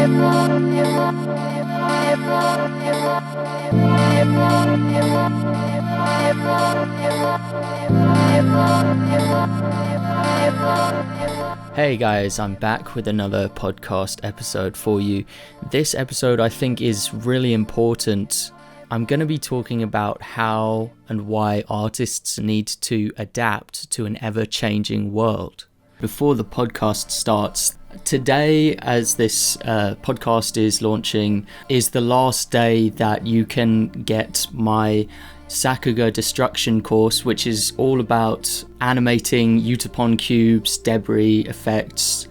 Hey guys, I'm back with another podcast episode for you. This episode I think is really important. I'm going to be talking about how and why artists need to adapt to an ever-changing world. Before the podcast starts, today, as this podcast is launching, is the last day that you can get my Sakuga Destruction course, which is all about animating Utapon cubes, debris, effects.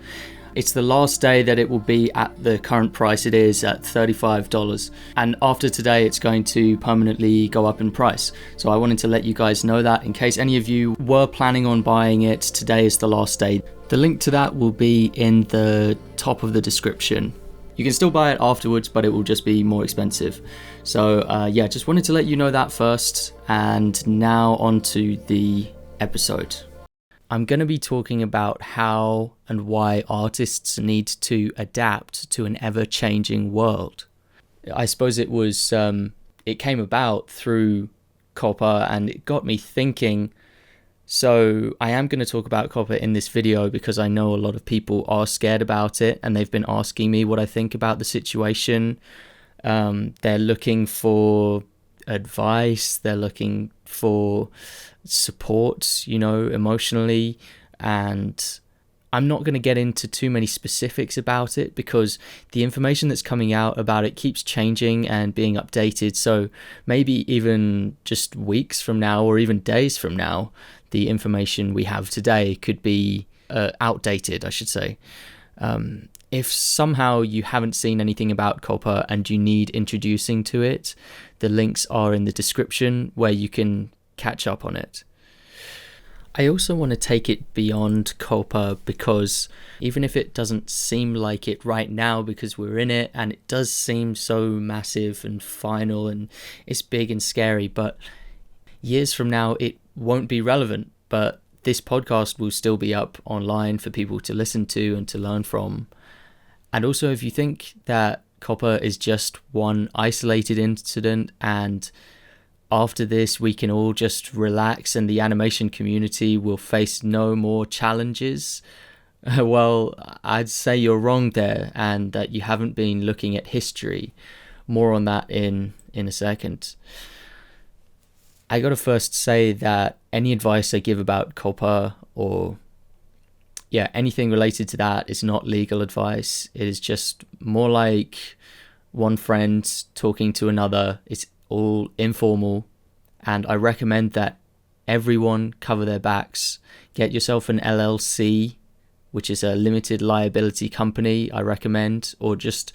It's the last day that it will be at the current price it is at $35, and after today it's going to permanently go up in price. So I wanted to let you guys know that in case any of you were planning on buying it, today is the last day. The link to that will be in the top of the description. You can still buy it afterwards, but it will just be more expensive. So just wanted to let you know that first. And now on to the episode. I'm going to be talking about how and why artists need to adapt to an ever-changing world. I suppose it was, it came about through COPPA, and it got me thinking. So I am going to talk about COPPA in this video because I know a lot of people are scared about it, and they've been asking me what I think about the situation. They're looking for advice, they're looking for support, emotionally, and I'm not going to get into too many specifics about it because the information that's coming out about it keeps changing and being updated. So maybe even just weeks from now or even days from now, the information we have today could be outdated, I should say. If somehow you haven't seen anything about COPPA and you need introducing to it, the links are in the description where you can catch up on it. I also want to take it beyond COPPA because even if it doesn't seem like it right now because we're in it and it does seem so massive and final and it's big and scary, but years from now it won't be relevant, but this podcast will still be up online for people to listen to and to learn from. And also, if you think that COPPA is just one isolated incident and after this we can all just relax and the animation community will face no more challenges, well, I'd say you're wrong there and that you haven't been looking at history. More on that in a second. I gotta first say that any advice I give about COPPA or anything related to that is not legal advice. It is just more like one friend talking to another. It's all informal, and I recommend that everyone cover their backs. Get yourself an LLC, which is a limited liability company, I recommend, or just,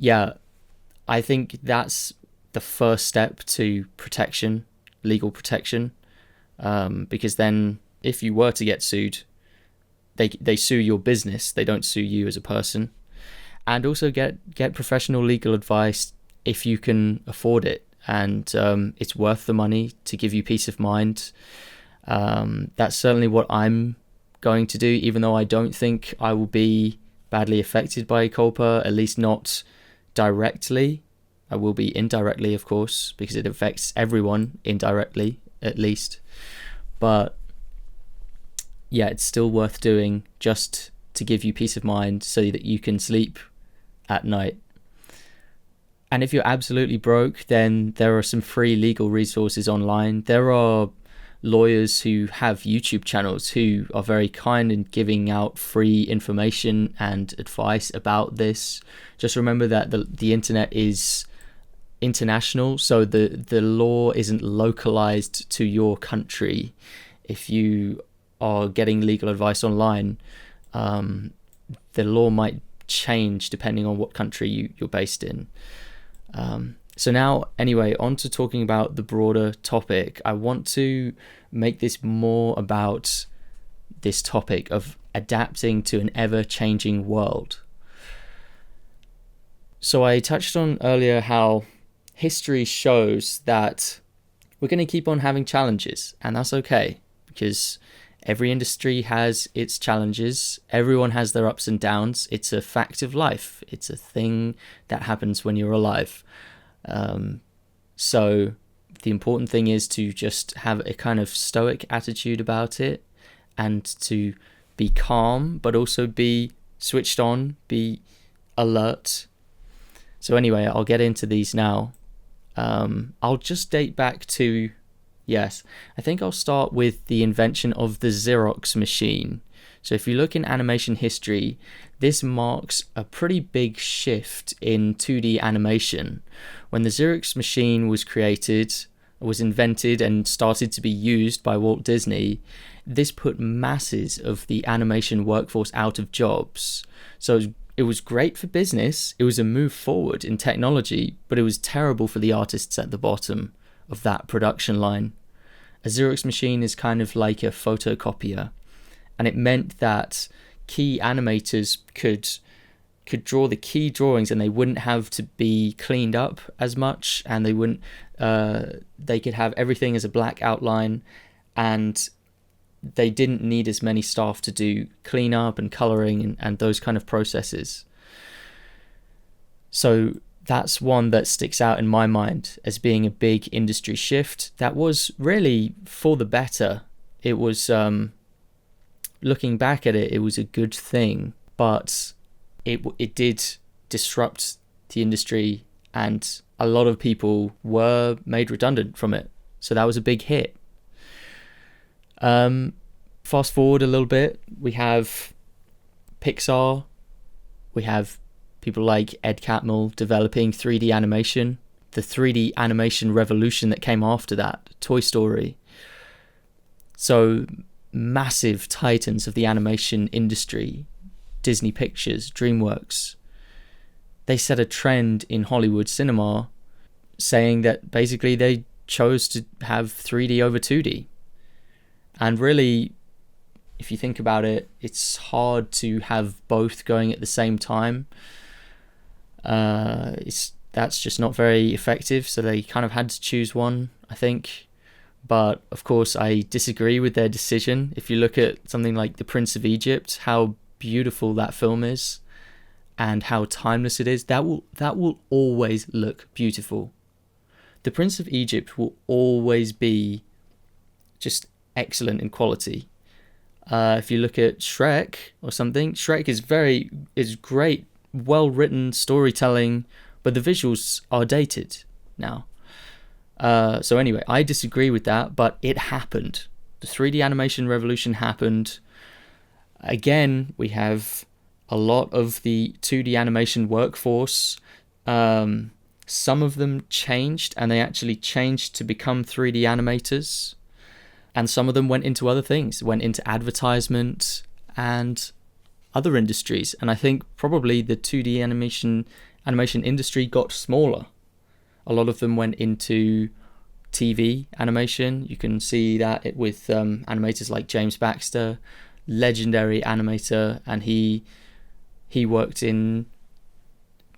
I think that's the first step to protection, legal protection, because then if you were to get sued, they sue your business, they don't sue you as a person. And also get professional legal advice if you can afford it, and it's worth the money to give you peace of mind. That's certainly what I'm going to do, even though I don't think I will be badly affected by COPPA, at least not directly. I will be indirectly, of course, because it affects everyone indirectly, at least. But it's still worth doing just to give you peace of mind so that you can sleep at night. And if you're absolutely broke, then there are some free legal resources online. There are lawyers who have YouTube channels who are very kind in giving out free information and advice about this. Just remember that the internet is international, so the law isn't localized to your country. If you are getting legal advice online, the law might change depending on what country you're based in. So now, anyway, on to talking about the broader topic. I want to make this more about this topic of adapting to an ever-changing world. So I touched on earlier how history shows that we're going to keep on having challenges, and that's okay, because Every industry has its challenges. Everyone has their ups and downs. It's a fact of life. It's a thing that happens when you're alive. So the important thing is to just have a kind of stoic attitude about it, and to be calm, but also be switched on, be alert. So anyway, I'll get into these now. I'll just date back to, I think I'll start with the invention of the Xerox machine. So if you look in animation history, this marks a pretty big shift in 2D animation. When the Xerox machine was invented and started to be used by Walt Disney, this put masses of the animation workforce out of jobs. So it was great for business, it was a move forward in technology, but it was terrible for the artists at the bottom of that production line. A Xerox machine is kind of like a photocopier, and it meant that key animators could draw the key drawings, and they wouldn't have to be cleaned up as much, and they could have everything as a black outline, and they didn't need as many staff to do cleanup and coloring and those kind of processes. So that's one that sticks out in my mind as being a big industry shift that was really for the better. It was, looking back at it, it was a good thing, but it did disrupt the industry, and a lot of people were made redundant from it. So that was a big hit. Fast forward a little bit, we have Pixar, we have people like Ed Catmull developing 3D animation, the 3D animation revolution that came after that, Toy Story. So massive titans of the animation industry, Disney Pictures, DreamWorks, they set a trend in Hollywood cinema saying that basically they chose to have 3D over 2D. And really, if you think about it, it's hard to have both going at the same time. That's just not very effective, so they kind of had to choose one, I think. But of course, I disagree with their decision. If you look at something like The Prince of Egypt, how beautiful that film is and how timeless it is, that will always look beautiful. The Prince of Egypt will always be just excellent in quality. If you look at Shrek or something, Shrek is great, well-written storytelling, but the visuals are dated now. So anyway, I disagree with that, but it happened. The 3D animation revolution happened. Again, we have a lot of the 2D animation workforce. Some of them changed, and they actually changed to become 3D animators. And some of them went into other things, went into advertisement and other industries. And I think probably the 2D animation industry got smaller. A lot of them went into TV animation. You can see that with animators like James Baxter, legendary animator, and he worked in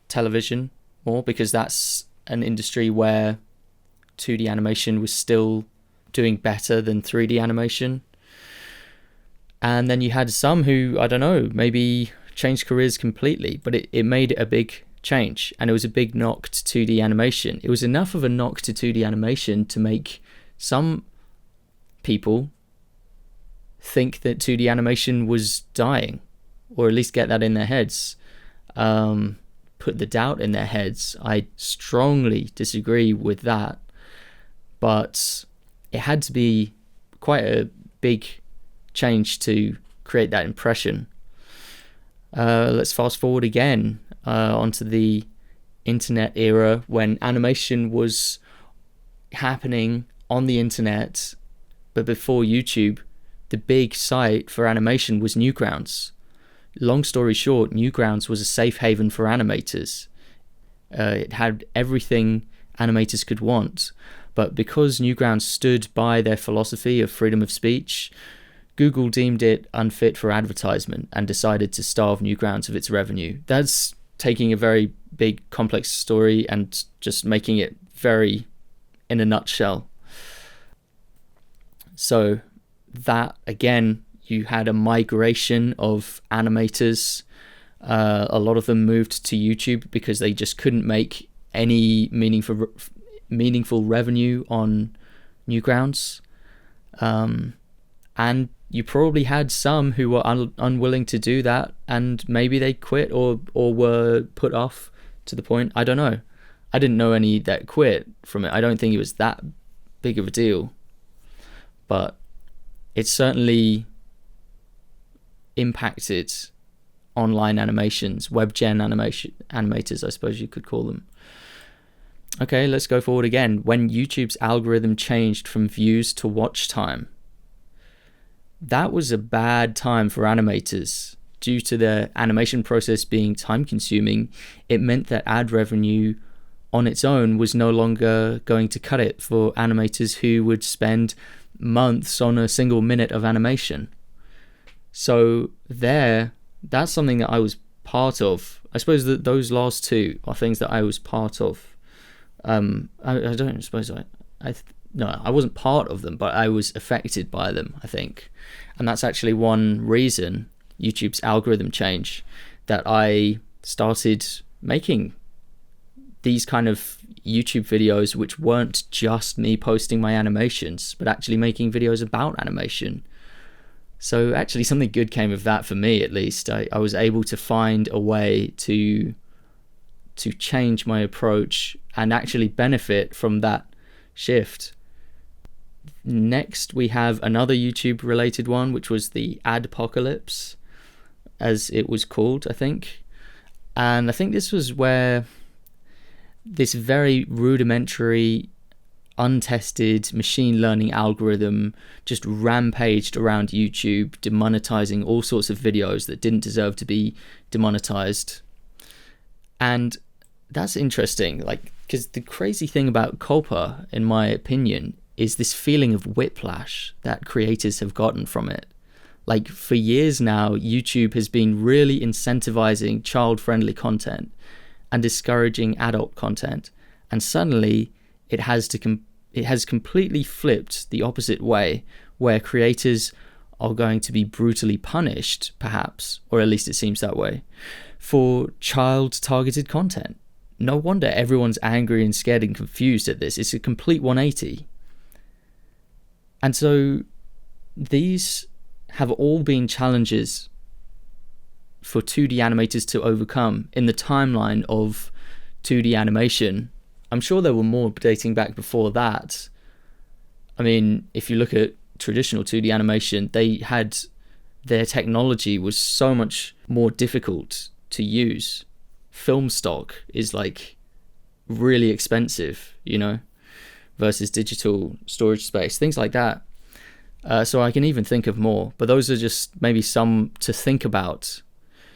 television more because that's an industry where 2D animation was still doing better than 3D animation. And then you had some who, I don't know, maybe changed careers completely, but it made a big change, and it was a big knock to 2D animation. It was enough of a knock to 2D animation to make some people think that 2D animation was dying, or at least get that in their heads, put the doubt in their heads. I strongly disagree with that, but it had to be quite a big change to create that impression. Let's fast forward again onto the internet era, when animation was happening on the internet, but before YouTube. The big site for animation was Newgrounds. Long story short, Newgrounds was a safe haven for animators. It had everything animators could want, but because Newgrounds stood by their philosophy of freedom of speech, Google deemed it unfit for advertisement and decided to starve Newgrounds of its revenue. That's taking a very big, complex story and just making it very in a nutshell. So that, again, you had a migration of animators. A lot of them moved to YouTube because they just couldn't make any meaningful revenue on Newgrounds. And you probably had some who were unwilling to do that, and maybe they quit or were put off to the point. I don't know. I didn't know any that quit from it. I don't think it was that big of a deal. But it certainly impacted online animations, web-gen animators, I suppose you could call them. Okay, let's go forward again. When YouTube's algorithm changed from views to watch time, that was a bad time for animators. Due to the animation process being time-consuming, it meant that ad revenue on its own was no longer going to cut it for animators who would spend months on a single minute of animation. So that's something that I was part of. I suppose that those last two are things that I was part of. I don't suppose I wasn't part of them, but I was affected by them, I think. And that's actually one reason, YouTube's algorithm change, that I started making these kind of YouTube videos which weren't just me posting my animations, but actually making videos about animation. So actually something good came of that for me, at least. I was able to find a way to change my approach and actually benefit from that shift. Next, we have another YouTube related one, which was the adpocalypse, as it was called, I think. And I think this was where this very rudimentary, untested machine learning algorithm just rampaged around YouTube, demonetizing all sorts of videos that didn't deserve to be demonetized. And that's interesting, because the crazy thing about COPPA, in my opinion, is this feeling of whiplash that creators have gotten from it. For years now, YouTube has been really incentivizing child-friendly content and discouraging adult content, and suddenly it has completely flipped the opposite way, where creators are going to be brutally punished, perhaps, or at least it seems that way, for child-targeted content. No wonder everyone's angry and scared and confused at this. It's a complete 180. And so these have all been challenges for 2D animators to overcome in the timeline of 2D animation. I'm sure there were more dating back before that. I mean, if you look at traditional 2D animation, their technology was so much more difficult to use. Film stock is really expensive, versus digital storage space, things like that. So I can even think of more, but those are just maybe some to think about.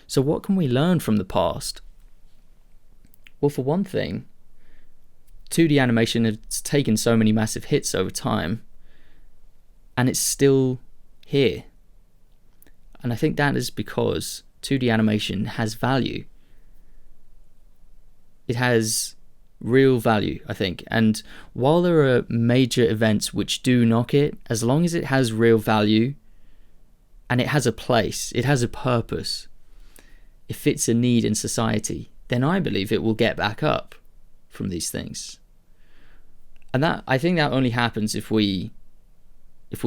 So what can we learn from the past? Well, for one thing, 2D animation has taken so many massive hits over time, and it's still here. And I think that is because 2D animation has value. It has real value, I think. And while there are major events which do knock it, as long as it has real value and it has a place, it has a purpose, it fits a need in society, then I believe it will get back up from these things. And that, I think that only happens if we're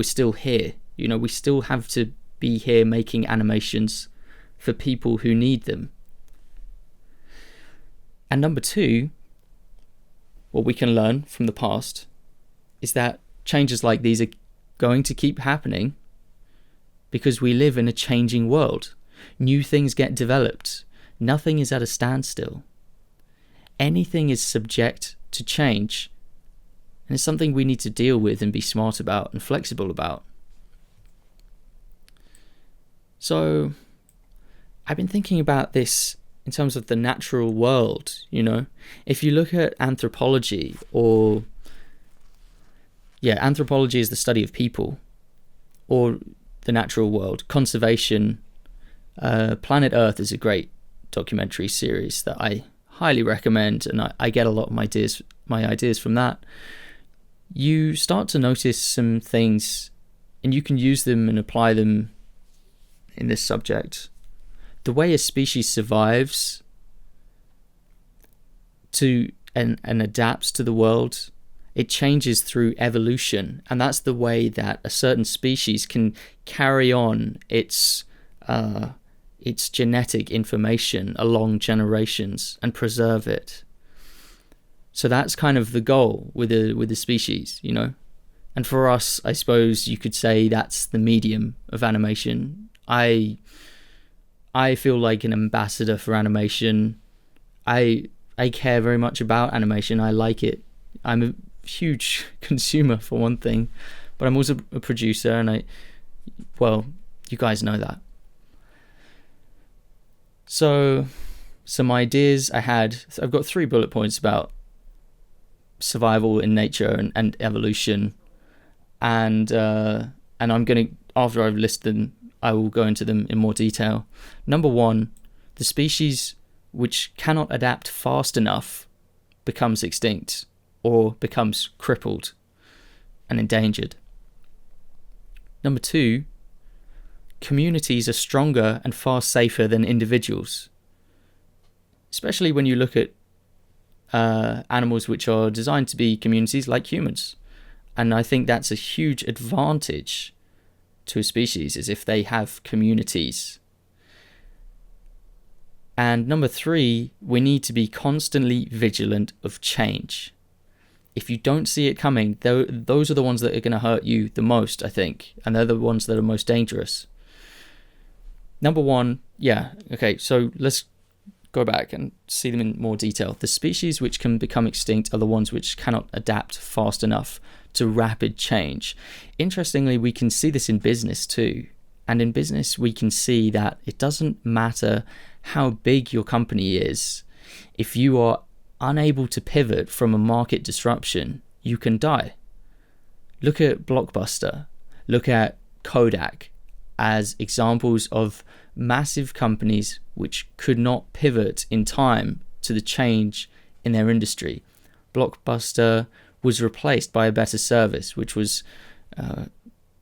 still here. We still have to be here making animations for people who need them. And number two, what we can learn from the past is that changes like these are going to keep happening because we live in a changing world. New things get developed. Nothing is at a standstill. Anything is subject to change, and it's something we need to deal with and be smart about and flexible about. So I've been thinking about this in terms of the natural world, If you look at anthropology, anthropology is the study of people, or the natural world. Conservation, Planet Earth is a great documentary series that I highly recommend, and I get a lot of my ideas from that. You start to notice some things and you can use them and apply them in this subject. The way a species survives and adapts to the world, it changes through evolution, and that's the way that a certain species can carry on its genetic information along generations and preserve it. So that's kind of the goal with the species, you know. And for us, I suppose you could say that's the medium of animation. I feel like an ambassador for animation. I care very much about animation. I like it. I'm a huge consumer, for one thing, but I'm also a producer, and you guys know that. So some ideas I've got 3 bullet points about survival in nature and evolution, and I'm going to, after I've listed them, I will go into them in more detail. Number 1, the species which cannot adapt fast enough becomes extinct or becomes crippled and endangered. Number 2, communities are stronger and far safer than individuals, especially when you look at animals which are designed to be communities like humans. And I think that's a huge advantage to a species, is if they have communities. And number 3, we need to be constantly vigilant of change. If you don't see it coming, those are the ones that are going to hurt you the most, I think, and they're the ones that are most dangerous. Number 1, so let's go back and see them in more detail. The species which can become extinct are the ones which cannot adapt fast enough to rapid change. Interestingly, we can see this in business too. And in business, we can see that it doesn't matter how big your company is. If you are unable to pivot from a market disruption, you can die. Look at Blockbuster. Look at Kodak as examples of massive companies which could not pivot in time to the change in their industry. Blockbuster was replaced by a better service, which was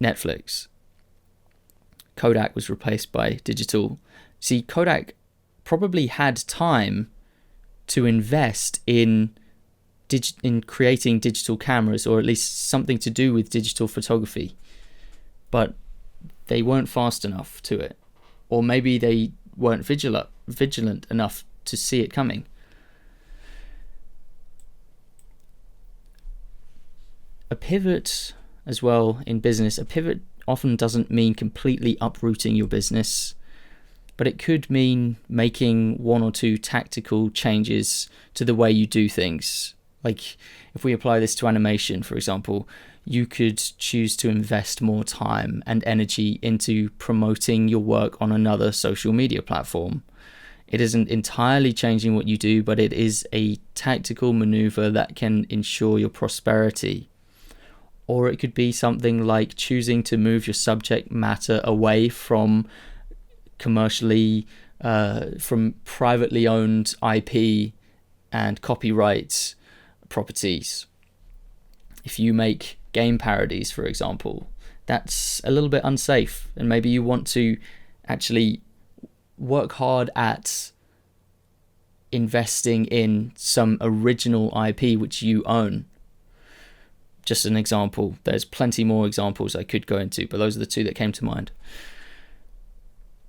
Netflix. Kodak was replaced by digital. See, Kodak probably had time to invest in creating digital cameras, or at least something to do with digital photography, but they weren't fast enough to it, or maybe they weren't vigilant enough to see it coming. A pivot as well in business, a pivot often doesn't mean completely uprooting your business, but it could mean making 1 or 2 tactical changes to the way you do things. Like if we apply this to animation, for example, you could choose to invest more time and energy into promoting your work on another social media platform. It isn't entirely changing what you do, but it is a tactical maneuver that can ensure your prosperity. Or it could be something like choosing to move your subject matter away from from privately owned IP and copyright properties. If you make game parodies, for example, that's a little bit unsafe, and maybe you want to actually work hard at investing in some original IP which you own. Just an example. There's plenty more examples I could go into, but those are the 2 that came to mind.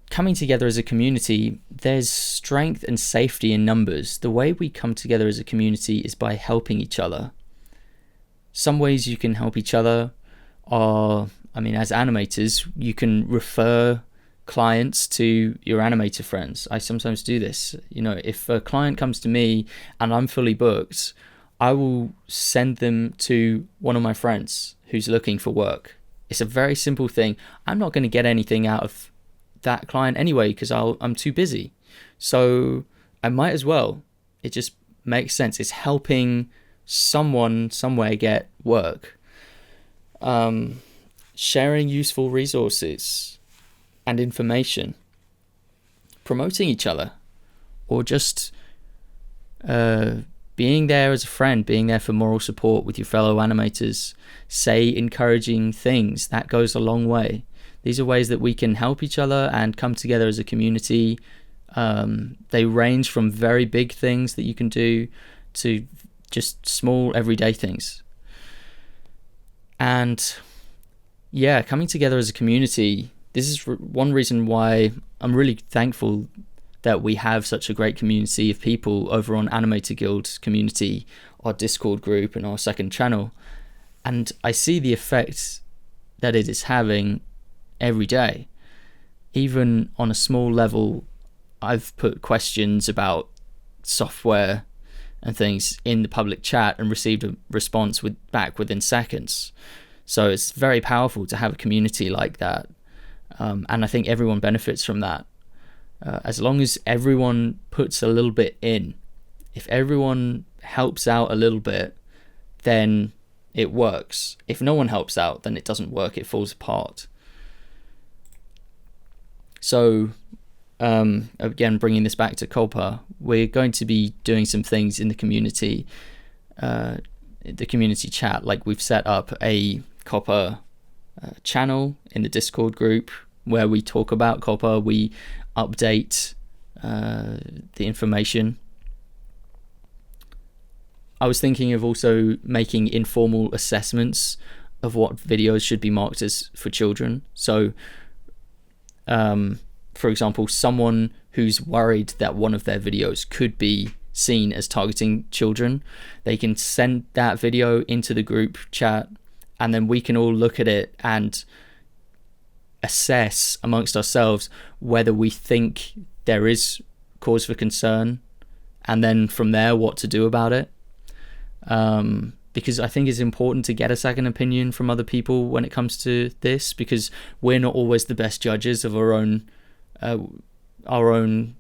Coming together as a community, there's strength and safety in numbers. The way we come together as a community is by helping each other. Some ways you can help each other are, as animators, you can refer clients to your animator friends. I sometimes do this. If a client comes to me and I'm fully booked, I will send them to one of my friends who's looking for work. It's a very simple thing. I'm not going to get anything out of that client anyway because I'm too busy. So I might as well. It just makes sense. It's helping someone somewhere get work. Sharing useful resources and information. Promoting each other. Or just being there as a friend, being there for moral support with your fellow animators, say encouraging things, that goes a long way. These are ways that we can help each other and come together as a community. They range from very big things that you can do to just small everyday things. And yeah, coming together as a community, this is one reason why I'm really thankful that we have such a great community of people over on Animator Guild community, our Discord group and our second channel. And I see the effect that it is having every day. Even on a small level, I've put questions about software and things in the public chat and received a response back within seconds. So it's very powerful to have a community like that. And I think everyone benefits from that. As long as everyone puts a little bit in, if everyone helps out a little bit, then it works. If no one helps out, then it doesn't work, it falls apart. So again, bringing this back to COPPA, we're going to be doing some things in the community chat. Like, we've set up a COPPA channel in the Discord group where we talk about COPPA, we update the information. I was thinking of also making informal assessments of what videos should be marked as for children. So for example, someone who's worried that one of their videos could be seen as targeting children, they can send that video into the group chat, and then we can all look at it and assess amongst ourselves whether we think there is cause for concern, and then from there what to do about it. Because I think it's important to get a second opinion from other people when it comes to this, because we're not always the best judges of our own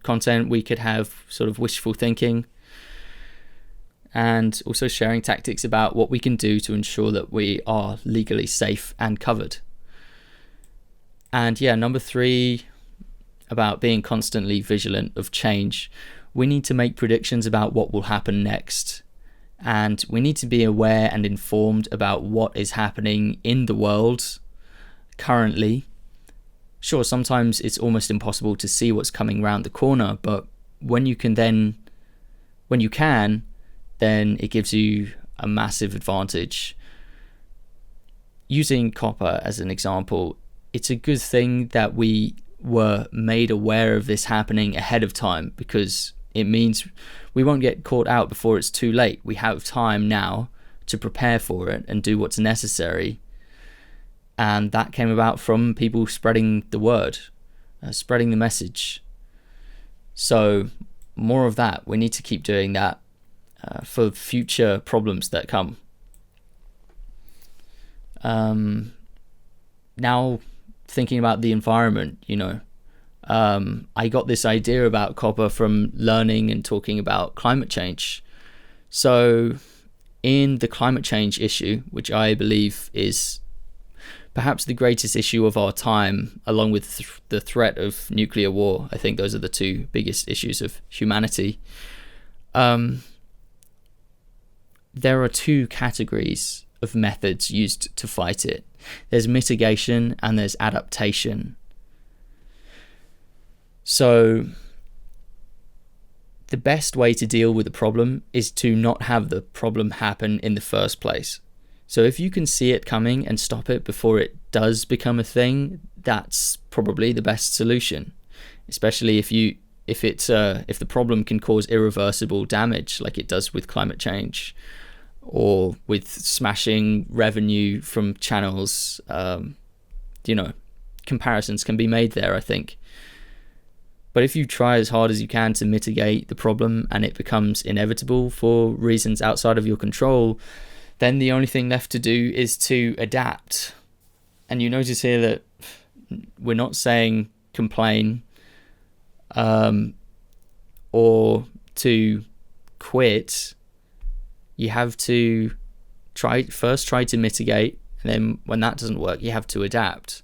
content. We could have sort of wishful thinking, and also sharing tactics about what we can do to ensure that we are legally safe and covered. And yeah, number 3, about being constantly vigilant of change. We need to make predictions about what will happen next, and we need to be aware and informed about what is happening in the world currently. Sure, sometimes it's almost impossible to see what's coming around the corner, but when you can, then it gives you a massive advantage. Using COPPA as an example, it's a good thing that we were made aware of this happening ahead of time, because it means we won't get caught out before it's too late. We have time now to prepare for it and do what's necessary. And that came about from people spreading the word, spreading the message. So more of that. We need to keep doing that for future problems that come. Now, thinking about the environment, I got this idea about COPPA from learning and talking about climate change. So in the climate change issue, which I believe is perhaps the greatest issue of our time, along with the threat of nuclear war, I think those are the 2 biggest issues of humanity. There are 2 categories of methods used to fight it. There's mitigation and there's adaptation. So the best way to deal with the problem is to not have the problem happen in the first place. So if you can see it coming and stop it before it does become a thing, that's probably the best solution. Especially if the problem can cause irreversible damage, like it does with climate change, or with smashing revenue from channels. Comparisons can be made there, I think. But if you try as hard as you can to mitigate the problem and it becomes inevitable for reasons outside of your control, then the only thing left to do is to adapt. And you notice here that we're not saying complain or to quit. You have to try to mitigate, and then when that doesn't work, you have to adapt.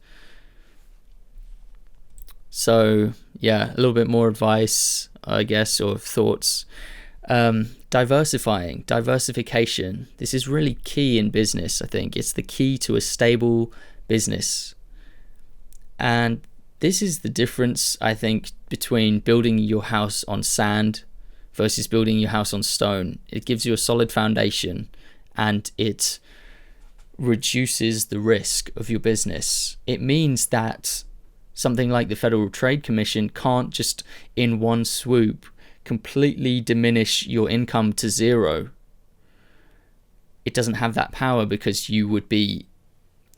So yeah, a little bit more advice, I guess, or thoughts. Diversification. This is really key in business, I think. It's the key to a stable business. And this is the difference, I think, between building your house on sand versus building your house on stone. It gives you a solid foundation, and it reduces the risk of your business. It means that something like the Federal Trade Commission can't just in one swoop completely diminish your income to zero. It doesn't have that power, because you would be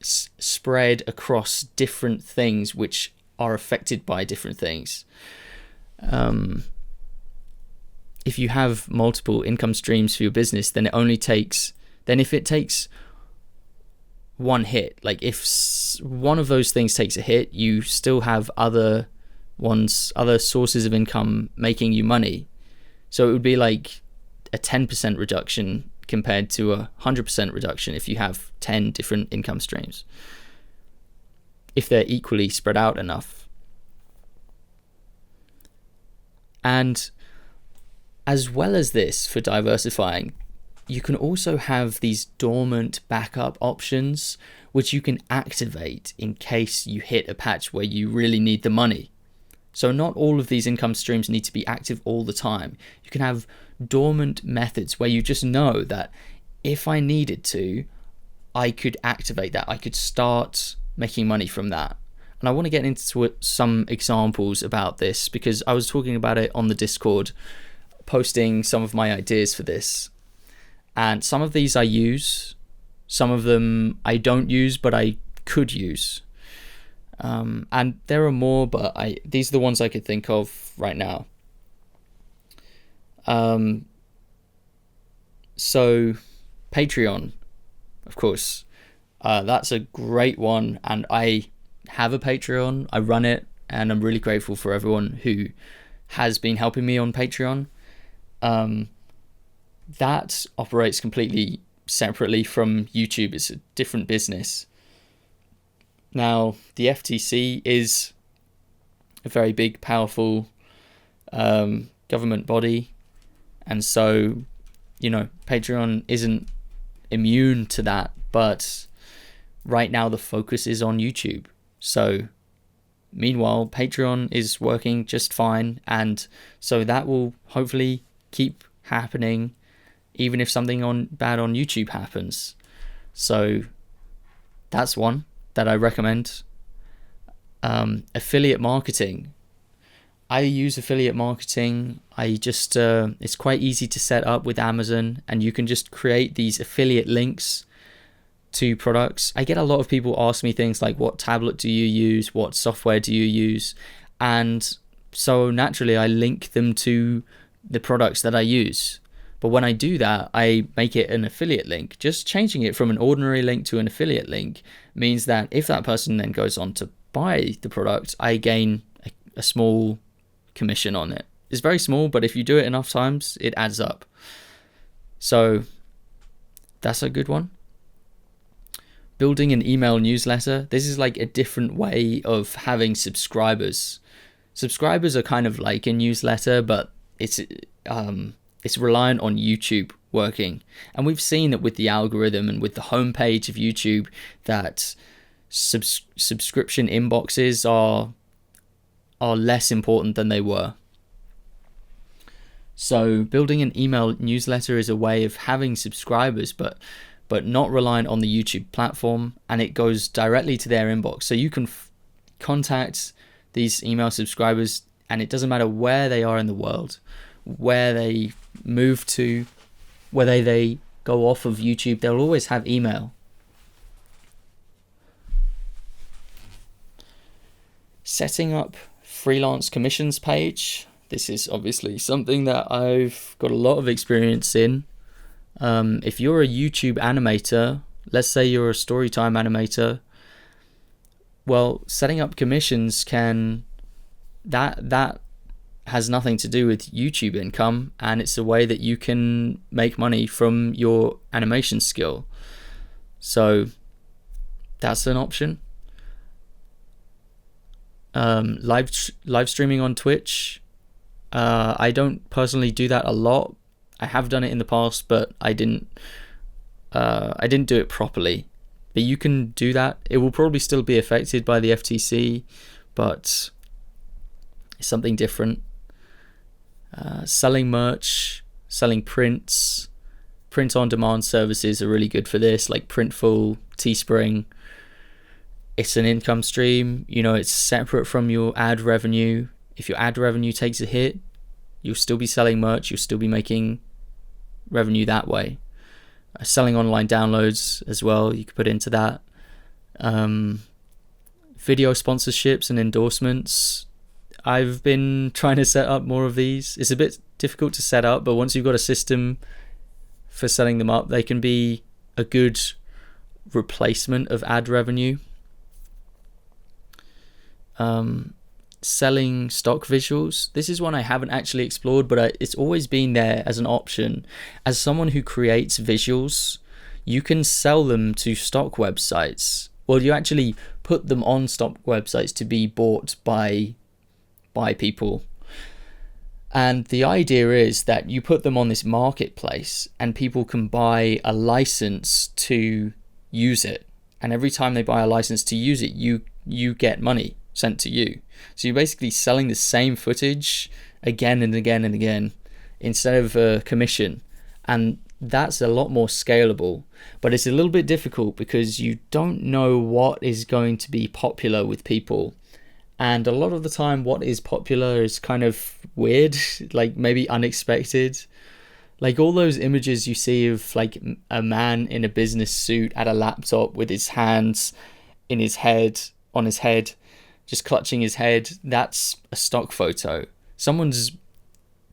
spread across different things which are affected by different things. If you have multiple income streams for your business, then if it takes one hit, like if one of those things takes a hit, you still have other sources of income making you money. So it would be like a 10% reduction compared to a 100% reduction if you have 10 different income streams, if they're equally spread out enough. And as well as this, for diversifying, you can also have these dormant backup options which you can activate in case you hit a patch where you really need the money. So not all of these income streams need to be active all the time. You can have dormant methods where you just know that if I needed to, I could activate that. I could start making money from that. And I want to get into some examples about this, because I was talking about it on the Discord, posting some of my ideas for this. And some of these I use, some of them I don't use, but I could use. And there are more, but these are the ones I could think of right now. So Patreon, of course, that's a great one. And I have a Patreon, I run it, and I'm really grateful for everyone who has been helping me on Patreon. That operates completely separately from YouTube. It's a different business. Now, the FTC is a very big, powerful government body. And so, Patreon isn't immune to that. But right now, the focus is on YouTube. So, meanwhile, Patreon is working just fine. And so that will hopefully keep happening, even if something bad on YouTube happens. So that's one that I recommend. Affiliate marketing. I use affiliate marketing. It's quite easy to set up with Amazon, and you can just create these affiliate links to products. I get a lot of people ask me things like, what tablet do you use? What software do you use? And so naturally I link them to the products that I use. But when I do that, I make it an affiliate link. Just changing it from an ordinary link to an affiliate link means that if that person then goes on to buy the product, I gain a small commission on it. It's very small, but if you do it enough times, it adds up. So that's a good one. Building an email newsletter. This is like a different way of having subscribers. Subscribers are kind of like a newsletter, but it's reliant on YouTube working. And we've seen that with the algorithm and with the homepage of YouTube, that subscription inboxes are less important than they were. So building an email newsletter is a way of having subscribers, but not reliant on the YouTube platform, and it goes directly to their inbox. So you can contact these email subscribers, and it doesn't matter where they are in the world, where they move to, whether they go off of YouTube, they'll always have email. Setting up freelance commissions page. This is obviously something that I've got a lot of experience in. If you're a YouTube animator, let's say you're a storytime animator, well, setting up commissions that has nothing to do with YouTube income, and it's a way that you can make money from your animation skill. So that's an option. Live streaming on Twitch. I don't personally do that a lot, I have done it in the past, but I didn't do it properly. But you can do that. It will probably still be affected by the FTC, but it's something different. Selling merch, selling prints, print-on-demand services are really good for this, like Printful, Teespring. It's an income stream. It's separate from your ad revenue. If your ad revenue takes a hit, you'll still be selling merch. You'll still be making revenue that way. Selling online downloads as well, you could put into that. Video sponsorships and endorsements. I've been trying to set up more of these. It's a bit difficult to set up, but once you've got a system for setting them up, they can be a good replacement of ad revenue. Selling stock visuals. This is one I haven't actually explored, but it's always been there as an option. As someone who creates visuals, you can sell them to stock websites. Well, you actually put them on stock websites to be bought by people. And the idea is that you put them on this marketplace and people can buy a license to use it. And every time they buy a license to use it, you get money sent to you. So you're basically selling the same footage again and again and again instead of a commission. And that's a lot more scalable, but it's a little bit difficult because you don't know what is going to be popular with people. And a lot of the time what is popular is kind of weird, like maybe unexpected. Like all those images you see of like a man in a business suit at a laptop with his hands on his head, just clutching his head, that's a stock photo. Someone's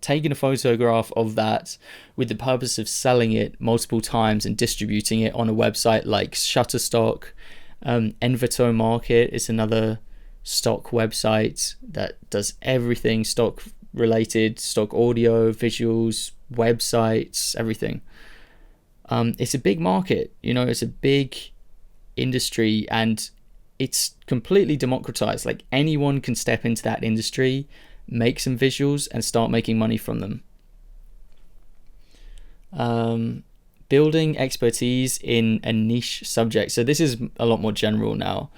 taken a photograph of that with the purpose of selling it multiple times and distributing it on a website like Shutterstock. Envato Market is another stock website that does everything stock related, stock audio, visuals, websites, everything. It's a big market, it's a big industry, and it's completely democratized. Like anyone can step into that industry, make some visuals and start making money from them. Building expertise in a niche subject. So this is a lot more general now,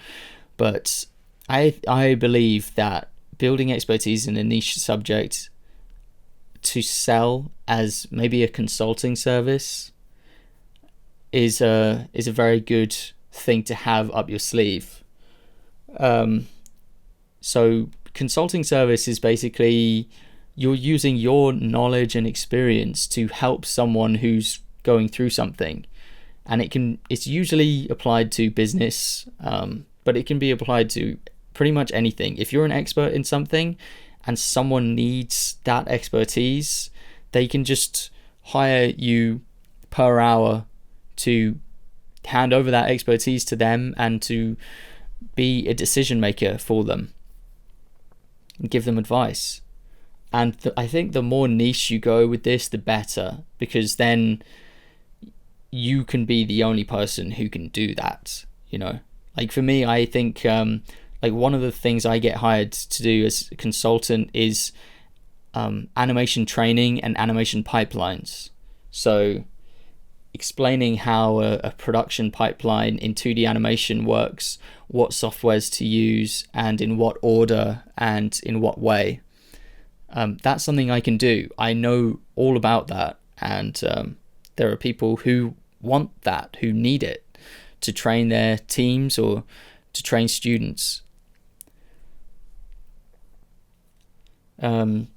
but I believe that building expertise in a niche subject to sell as maybe a consulting service is a very good thing to have up your sleeve. So consulting service is basically you're using your knowledge and experience to help someone who's going through something, and it's usually applied to business, but it can be applied to pretty much anything. If you're an expert in something and someone needs that expertise, they can just hire you per hour to hand over that expertise to them and to be a decision maker for them and give them advice. And I think the more niche you go with this, the better, because then you can be the only person who can do that. Like for me, I think like one of the things I get hired to do as a consultant is animation training and animation pipelines. So explaining how a production pipeline in 2D animation works, what softwares to use, and in what order and in what way. That's something I can do. I know all about that, and there are people who want that, who need it to train their teams or to train students. Kind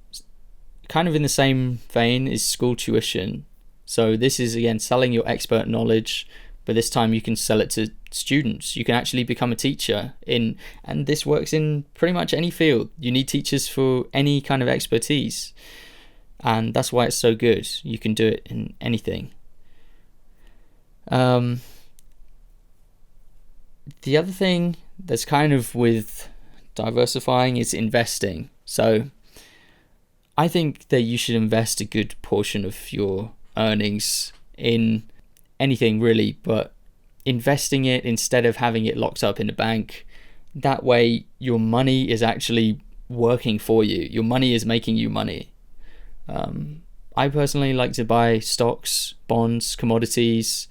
of in the same vein is school tuition. So this is again selling your expert knowledge, but this time you can sell it to students. You can actually become a teacher and this works in pretty much any field. You need teachers for any kind of expertise, and that's why it's so good. You can do it in anything. The other thing that's kind of with diversifying is investing. So I think that you should invest a good portion of your earnings in anything really, but investing it instead of having it locked up in a bank. That way your money is actually working for you. Your money is making you money. I personally like to buy stocks, bonds, commodities,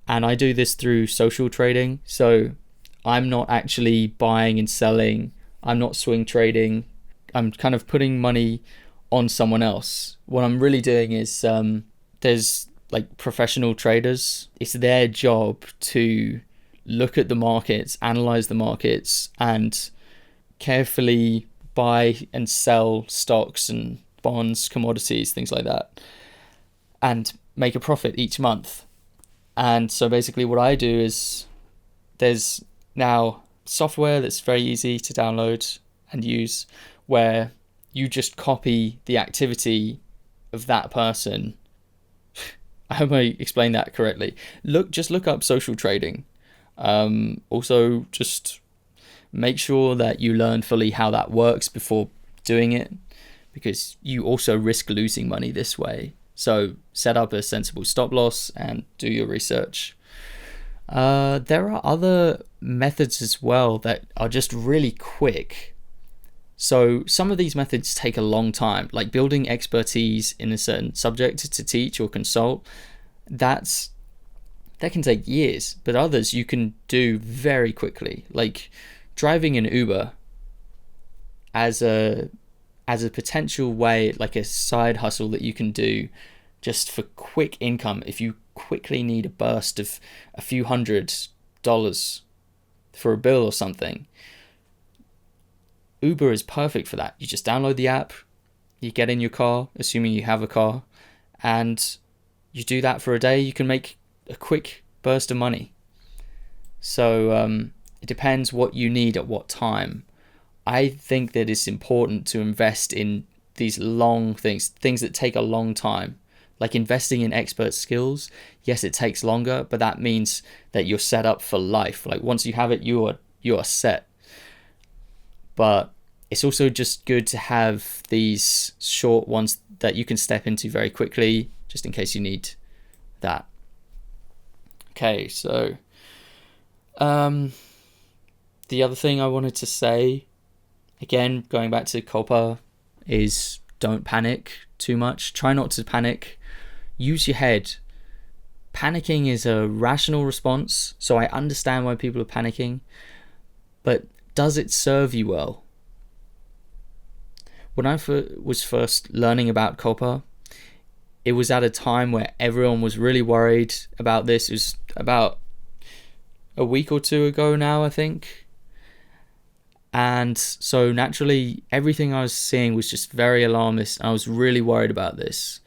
and I do this through social trading. So I'm not actually buying and selling. I'm not swing trading. I'm kind of putting money on someone else. What I'm really doing is there's like professional traders. It's their job to look at the markets, analyze the markets, and carefully buy and sell stocks and bonds, commodities, things like that, and make a profit each month. And so basically what I do is there's now software that's very easy to download and use where you just copy the activity of that person. I hope I explained that correctly. Just look up social trading. Also, just make sure that you learn fully how that works before doing it, because you also risk losing money this way. So set up a sensible stop loss and do your research. There are other methods as well that are just really quick. So some of these methods take a long time, like building expertise in a certain subject to teach or consult. That can take years, but others you can do very quickly, like driving an Uber as a potential way, like a side hustle that you can do just for quick income. If you quickly need a burst of a few $100s for a bill or something, Uber is perfect for that. You just download the app, you get in your car, assuming you have a car, and you do that for a day. You can make a quick burst of money. So it depends what you need at what time. I think that it's important to invest in these long things that take a long time, like investing in expert skills. Yes, it takes longer, but that means that you're set up for life. Like once you have it, you are set. But it's also just good to have these short ones that you can step into very quickly, just in case you need that. Okay, so the other thing I wanted to say, again, going back to COPPA, is don't panic too much. Try not to panic. Use your head. Panicking is a rational response, so I understand why people are panicking, but does it serve you well? When I was first learning about COPPA, it was at a time where everyone was really worried about this. It was about a week or two ago now, I think. And so naturally, everything I was seeing was just very alarmist. I was really worried about this.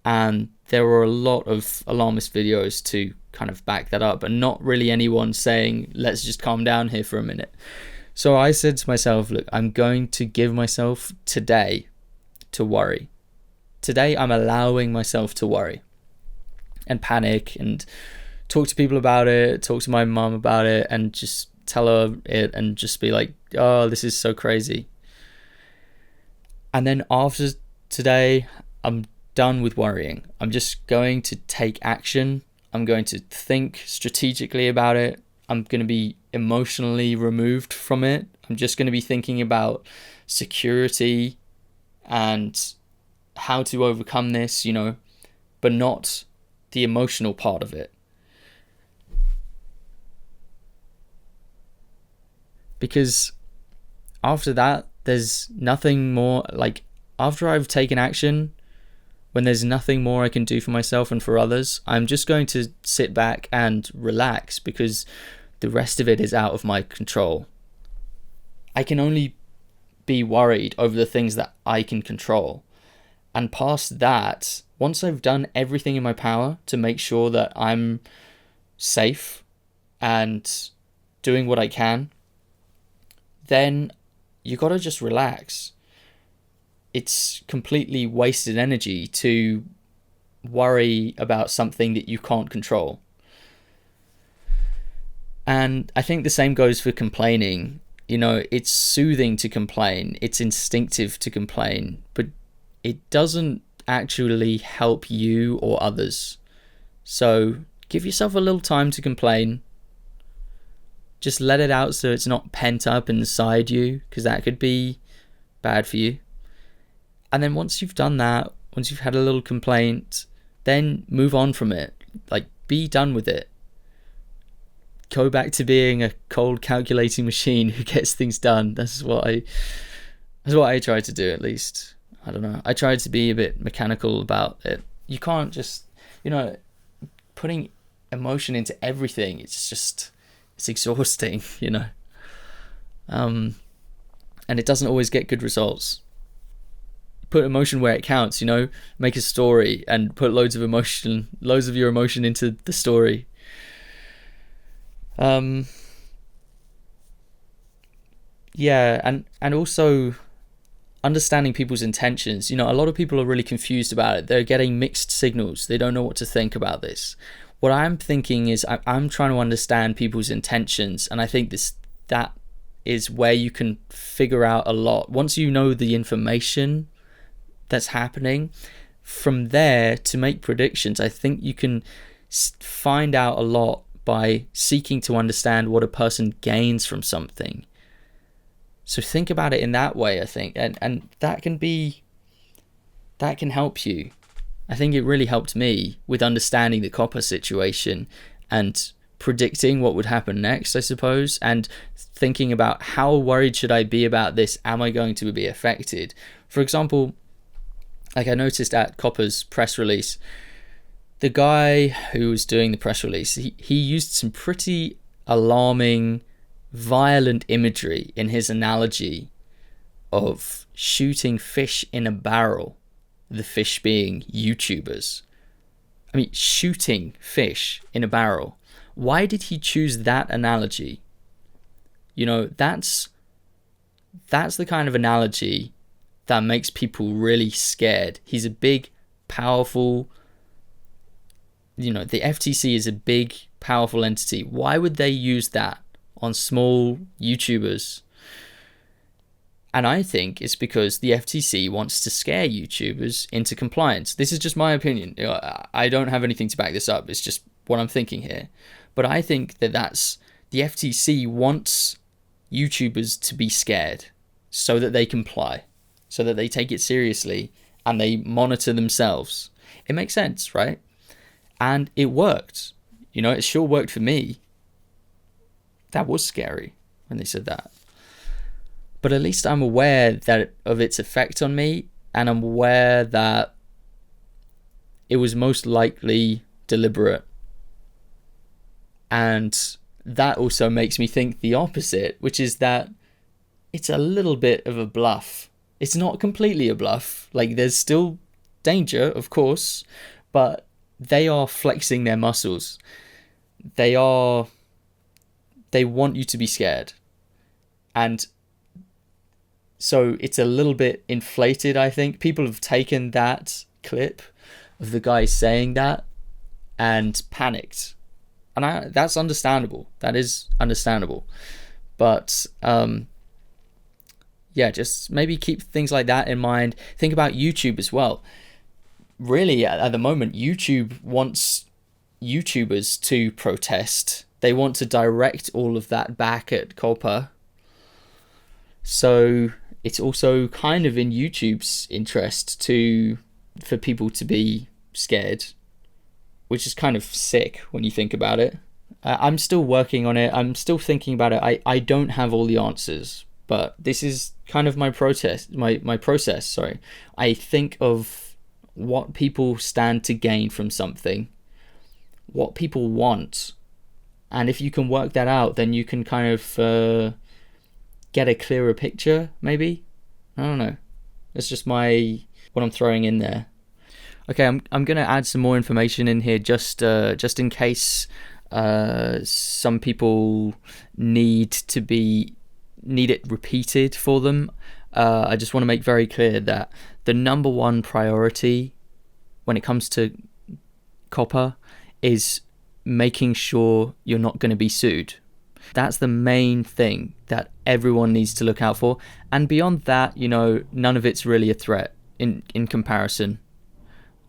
And there were a lot of alarmist videos to kind of back that up, and not really anyone saying, let's just calm down here for a minute. So I said to myself, look, I'm going to give myself today to worry. Today I'm allowing myself to worry and panic and talk to people about it, talk to my mum about it, and just tell her it and just be like, oh, this is so crazy. And then after today, I'm done with worrying. I'm just going to take action. I'm going to think strategically about it. I'm going to be emotionally removed from it. I'm just going to be thinking about security and how to overcome this, but not the emotional part of it. Because after that, there's nothing more, like after I've taken action, when there's nothing more I can do for myself and for others, I'm just going to sit back and relax, because the rest of it is out of my control. I can only be worried over the things that I can control. And past that, once I've done everything in my power to make sure that I'm safe and doing what I can, then you gotta just relax. It's completely wasted energy to worry about something that you can't control. And I think the same goes for complaining. It's soothing to complain. It's instinctive to complain, but it doesn't actually help you or others. So give yourself a little time to complain. Just let it out so it's not pent up inside you, because that could be bad for you. And then once you've done that, once you've had a little complaint, then move on from it. Like, be done with it. Go back to being a cold calculating machine who gets things done. That's what I try to do, at least. I don't know. I try to be a bit mechanical about it. You can't just, putting emotion into everything. It's exhausting, and it doesn't always get good results. Put emotion where it counts, make a story and put loads of your emotion into the story. And also understanding people's intentions. A lot of people are really confused about it. They're getting mixed signals. They don't know what to think about this. What I'm thinking is I'm trying to understand people's intentions, and I think that is where you can figure out a lot. Once you know the information that's happening, from there to make predictions, I think you can find out a lot by seeking to understand what a person gains from something. So think about it in that way, I think, and that can help you. I think it really helped me with understanding the COPPA situation and predicting what would happen next, I suppose, and thinking about how worried should I be about this? Am I going to be affected? For example, like I noticed at COPPA's press release, the guy who was doing the press release, he used some pretty alarming, violent imagery in his analogy of shooting fish in a barrel, the fish being YouTubers. I mean, shooting fish in a barrel. Why did he choose that analogy? That's the kind of analogy that makes people really scared. He's a big, powerful, the FTC is a big, powerful entity. Why would they use that on small YouTubers? And I think it's because the FTC wants to scare YouTubers into compliance. This is just my opinion. I don't have anything to back this up. It's just what I'm thinking here. But I think that's the FTC wants YouTubers to be scared so that they comply, so that they take it seriously and they monitor themselves. It makes sense, right? And it worked. It sure worked for me. That was scary when they said that. But at least I'm aware of its effect on me, and I'm aware that it was most likely deliberate. And that also makes me think the opposite, which is that it's a little bit of a bluff. It's not completely a bluff. Like, there's still danger, of course, but they are flexing their muscles. They want you to be scared. And so it's a little bit inflated, I think. People have taken that clip of the guy saying that and panicked. And that's understandable. That is understandable. But just maybe keep things like that in mind. Think about YouTube as well. Really, at the moment, YouTube wants YouTubers to protest. They want to direct all of that back at COPPA. So it's also kind of in YouTube's interest for people to be scared, which is kind of sick when you think about it. I'm still working on it. I'm still thinking about it. I don't have all the answers, but this is kind of my process. Sorry. I think of what people stand to gain from something, what people want, and if you can work that out, then you can kind of get a clearer picture, maybe. I don't know. It's just what I'm throwing in there. Okay, I'm gonna add some more information in here just in case some people need it repeated for them. I just want to make very clear that the number one priority when it comes to COPPA is making sure you're not going to be sued. That's the main thing that everyone needs to look out for. And beyond that, none of it's really a threat in comparison.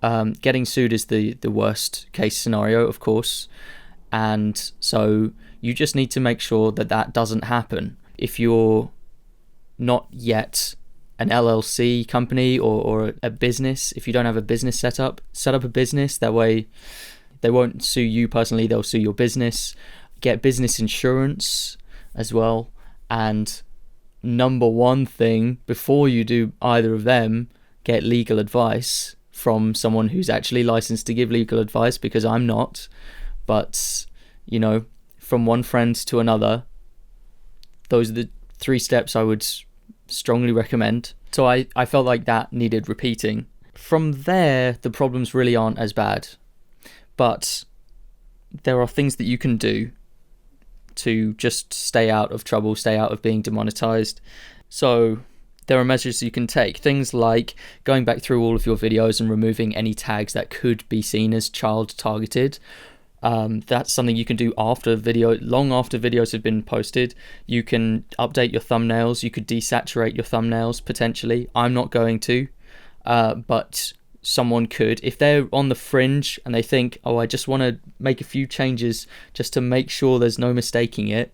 Getting sued is the worst case scenario, of course. And so you just need to make sure that doesn't happen. If you're not yet an LLC company or a business. If you don't have a business set up a business. That way they won't sue you personally, they'll sue your business. Get business insurance as well. And number one thing, before you do either of them, get legal advice from someone who's actually licensed to give legal advice, because I'm not. But, from one friend to another, those are the 3 steps I would strongly recommend. So I felt like that needed repeating. From there, the problems really aren't as bad. But there are things that you can do to just stay out of trouble, stay out of being demonetized. So there are measures you can take. Things like going back through all of your videos and removing any tags that could be seen as child targeted. That's something you can do long after videos have been posted. You can update your thumbnails. You could desaturate your thumbnails potentially. I'm not going to, but someone could. If they're on the fringe and they think, I just want to make a few changes just to make sure there's no mistaking it,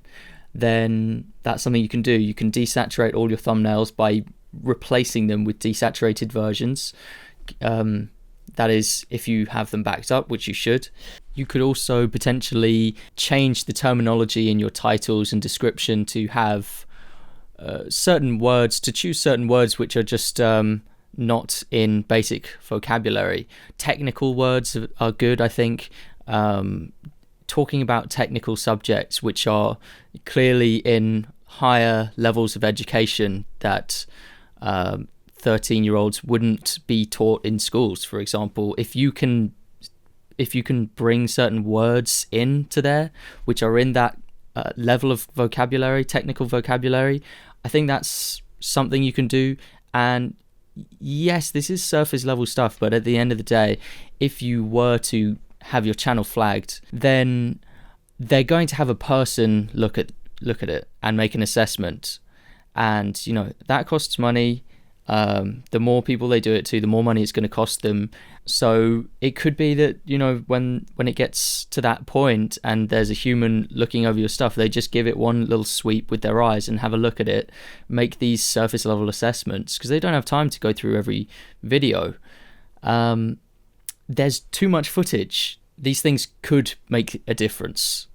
then that's something you can do. You can desaturate all your thumbnails by replacing them with desaturated versions. That is, if you have them backed up, which you should. You could also potentially change the terminology in your titles and description to have certain words, to choose certain words which are just not in basic vocabulary. Technical words are good, I think. Talking about technical subjects which are clearly in higher levels of education that 13-year-olds wouldn't be taught in schools, for example. If you can bring certain words into there which are in that level of vocabulary, technical vocabulary, I think that's something you can do. And yes, this is surface level stuff, but at the end of the day, if you were to have your channel flagged, then they're going to have a person look at it and make an assessment, and that costs money. The more people they do it to, the more money it's going to cost them. So it could be that when it gets to that point and there's a human looking over your stuff, they just give it one little sweep with their eyes and have a look at it, make these surface level assessments, because they don't have time to go through every video. There's too much footage. These things could make a difference.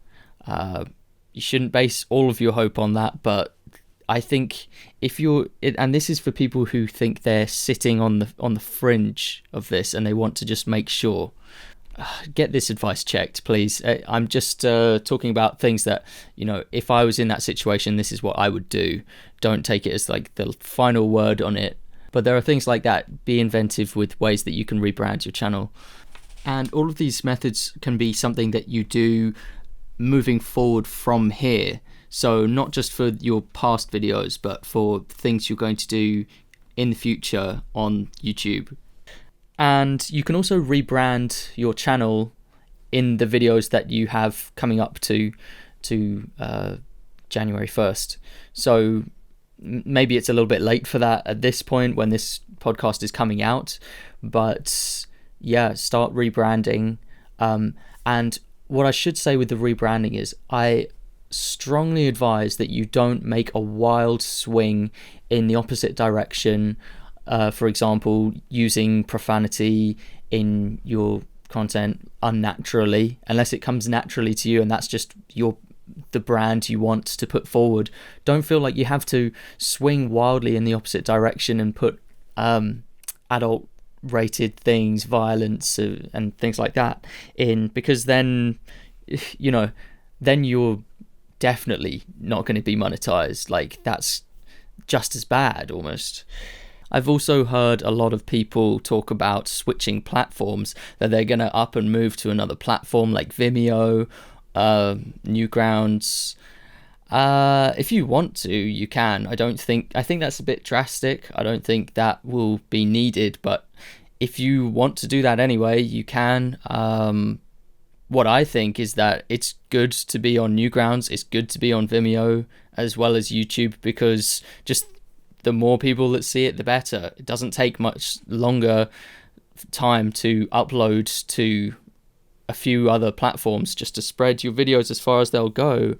You shouldn't base all of your hope on that, but I think and this is for people who think they're sitting on the fringe of this and they want to just make sure, get this advice checked, please. I'm just talking about things that, if I was in that situation, this is what I would do. Don't take it as like the final word on it. But there are things like that. Be inventive with ways that you can rebrand your channel. And all of these methods can be something that you do moving forward from here. So not just for your past videos, but for things you're going to do in the future on YouTube. And you can also rebrand your channel in the videos that you have coming up to January 1st. So maybe it's a little bit late for that at this point when this podcast is coming out, but yeah, start rebranding. And what I should say with the rebranding is I strongly advise that you don't make a wild swing in the opposite direction. For example, using profanity in your content unnaturally, unless it comes naturally to you and that's just the brand you want to put forward. Don't feel like you have to swing wildly in the opposite direction and put adult rated things, violence and things like that in, because then you're definitely not going to be monetized. Like, that's just as bad almost. I've also heard a lot of people talk about switching platforms, that they're going to up and move to another platform like Vimeo, Newgrounds. If you want to, you can. I think that's a bit drastic. I don't think that will be needed, but if you want to do that anyway, you can. What I think is that it's good to be on Newgrounds, it's good to be on Vimeo as well as YouTube, because just the more people that see it, the better. It doesn't take much longer time to upload to a few other platforms just to spread your videos as far as they'll go.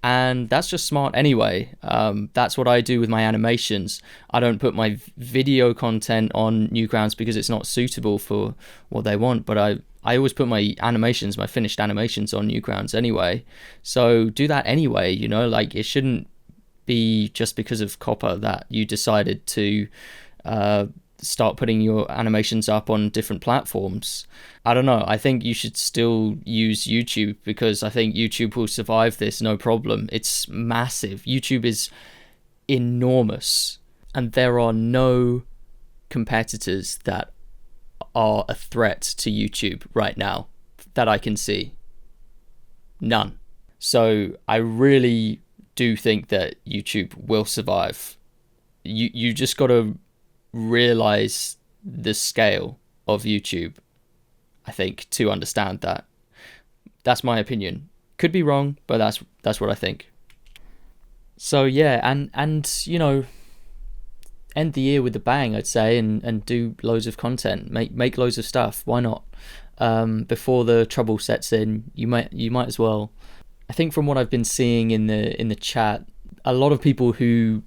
And that's just smart anyway. That's what I do with my animations. I don't put my video content on Newgrounds because it's not suitable for what they want, but I always put my animations, my finished animations, on Newgrounds anyway. So do that anyway, you know, like it shouldn't be just because of COPPA that you decided to start putting your animations up on different platforms. I don't know. I think you should still use YouTube, because I think YouTube will survive this no problem. It's massive. YouTube is enormous, and there are no competitors that are a threat to YouTube right now that I can see. None. So I really do think that YouTube will survive. You just got to realize the scale of YouTube, I think, to understand that. That's my opinion. Could be wrong, but that's what I think. So yeah, and you know, end the year with a bang, I'd say, and do loads of content, make loads of stuff. Why not? Before the trouble sets in, you might as well. I think from what I've been seeing in the chat, a lot of people who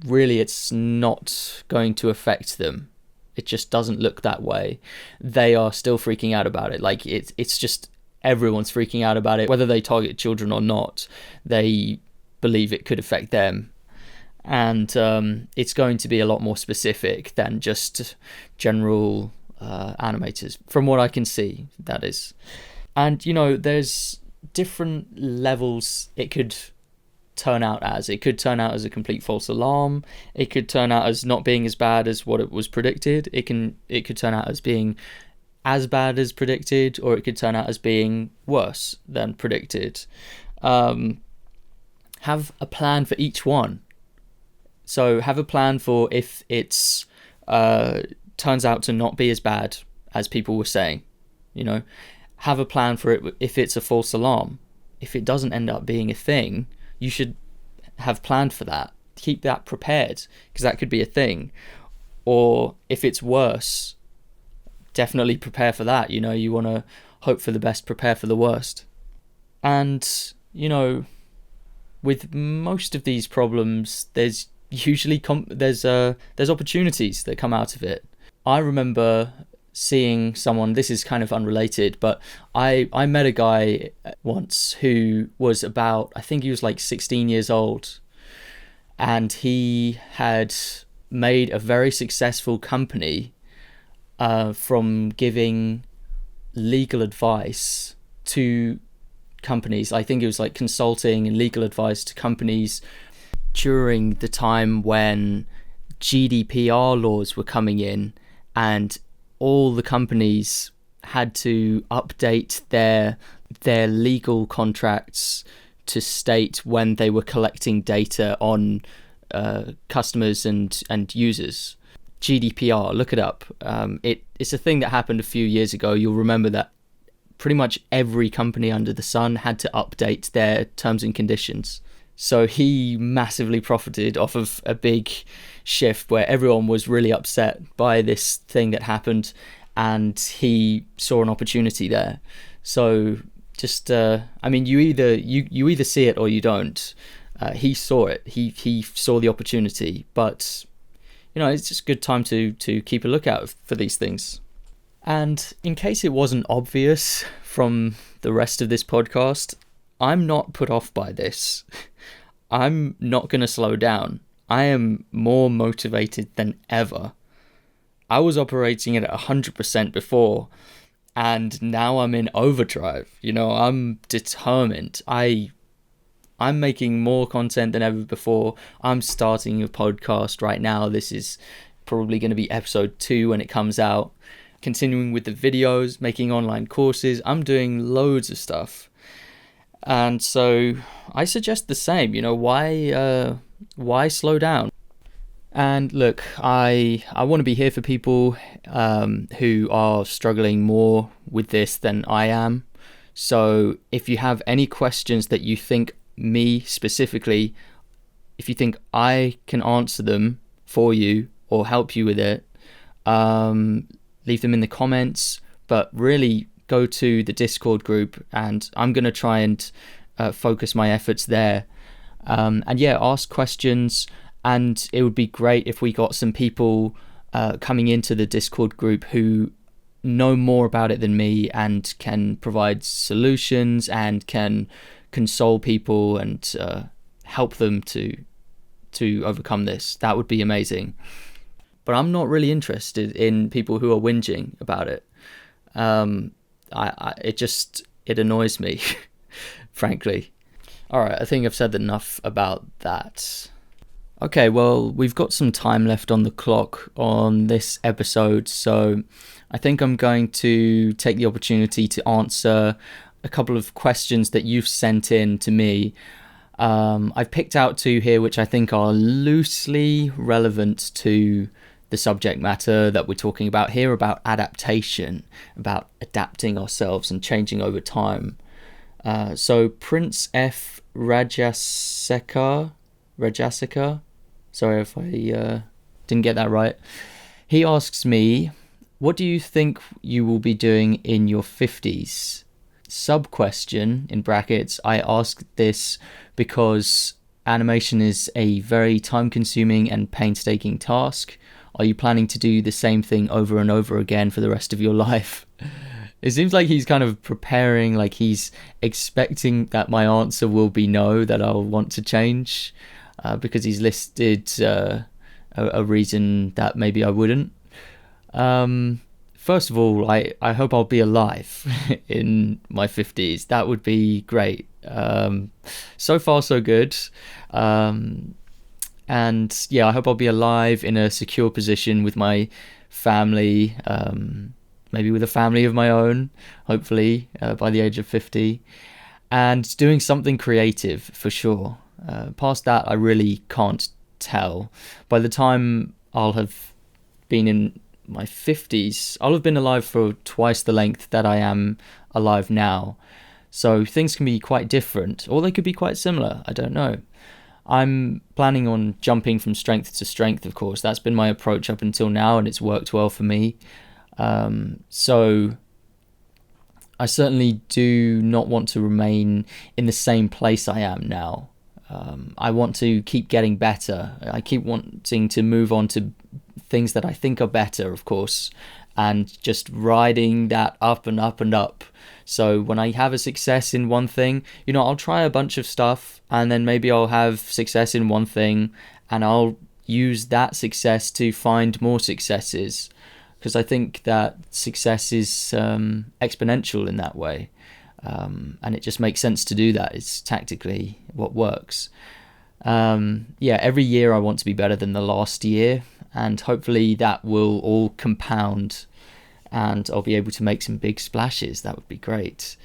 really it's not going to affect them. It just doesn't look that way. They are still freaking out about it. Like it's just everyone's freaking out about it, whether they target children or not. They believe it could affect them, and it's going to be a lot more specific than just general animators, from what I can see, that is. And you know, there's different levels it could turn out as. It could turn out as a complete false alarm. It could turn out as not being as bad as what it was predicted. It could turn out as being as bad as predicted, or it could turn out as being worse than predicted. Have a plan for each one. So have a plan for if it's turns out to not be as bad as people were saying. You know, have a plan for it if it's a false alarm. If it doesn't end up being a thing, you should have planned for that. Keep that prepared, because that could be a thing. Or if it's worse, definitely prepare for that. You know, you want to hope for the best, prepare for the worst. And, you know, with most of these problems, there's usually there's opportunities that come out of it. I remember seeing someone, this is kind of unrelated, but I met a guy once who was about, I think he was like 16 years old, and he had made a very successful company from giving legal advice to companies. I think it was like consulting and legal advice to companies during the time when GDPR laws were coming in, and all the companies had to update their legal contracts to state when they were collecting data on customers and users. GDPR, look it up. It's a thing that happened a few years ago. You'll remember that pretty much every company under the sun had to update their terms and conditions. So he massively profited off of a big shift where everyone was really upset by this thing that happened, and he saw an opportunity there. So just, I mean, you either see it or you don't. He saw it. He saw the opportunity, but you know, it's just a good time to keep a lookout for these things. And in case it wasn't obvious from the rest of this podcast, I'm not put off by this. I'm not going to slow down. I am more motivated than ever. I was operating at 100% before, and now I'm in overdrive. You know, I'm determined. I'm making more content than ever before. I'm starting a podcast right now. This is probably going to be episode 2 when it comes out. Continuing with the videos, making online courses. I'm doing loads of stuff. And so I suggest the same. You know, why slow down? And look, I want to be here for people who are struggling more with this than I am. So if you have any questions that you think me specifically, if you think I can answer them for you or help you with it, leave them in the comments. But really go to the Discord group, and I'm going to try and focus my efforts there. And yeah, ask questions. And it would be great if we got some people coming into the Discord group who know more about it than me and can provide solutions and can console people and help them to overcome this. That would be amazing. But I'm not really interested in people who are whinging about it. It annoys me, frankly. All right, I think I've said enough about that. Okay, well, we've got some time left on the clock on this episode, so I think I'm going to take the opportunity to answer a couple of questions that you've sent in to me. I've picked out two here which I think are loosely relevant to the subject matter that we're talking about here, about adaptation, about adapting ourselves and changing over time. So Prince F. Rajaseka, sorry if I didn't get that right. He asks me, what do you think you will be doing in your 50s? Sub-question, in brackets, I ask this because animation is a very time-consuming and painstaking task. Are you planning to do the same thing over and over again for the rest of your life? It seems like he's kind of preparing, like he's expecting that my answer will be no, that I'll want to change, because he's listed a reason that maybe I wouldn't. First of all, I hope I'll be alive in my 50s. That would be great. So far, so good. And yeah, I hope I'll be alive in a secure position with my family, maybe with a family of my own, hopefully, by the age of 50, and doing something creative for sure. Past that, I really can't tell. By the time I'll have been in my 50s, I'll have been alive for twice the length that I am alive now. So things can be quite different, or they could be quite similar. I don't know. I'm planning on jumping from strength to strength, of course. That's been my approach up until now, and it's worked well for me. So I certainly do not want to remain in the same place I am now. I want to keep getting better. I keep wanting to move on to things that I think are better, of course, and just riding that up and up and up. So when I have a success in one thing, I'll try a bunch of stuff, and then maybe I'll have success in one thing, and I'll use that success to find more successes, because I think that success is exponential in that way. And it just makes sense to do that. It's tactically what works. Every year I want to be better than the last year, and hopefully that will all compound and I'll be able to make some big splashes. That would be great.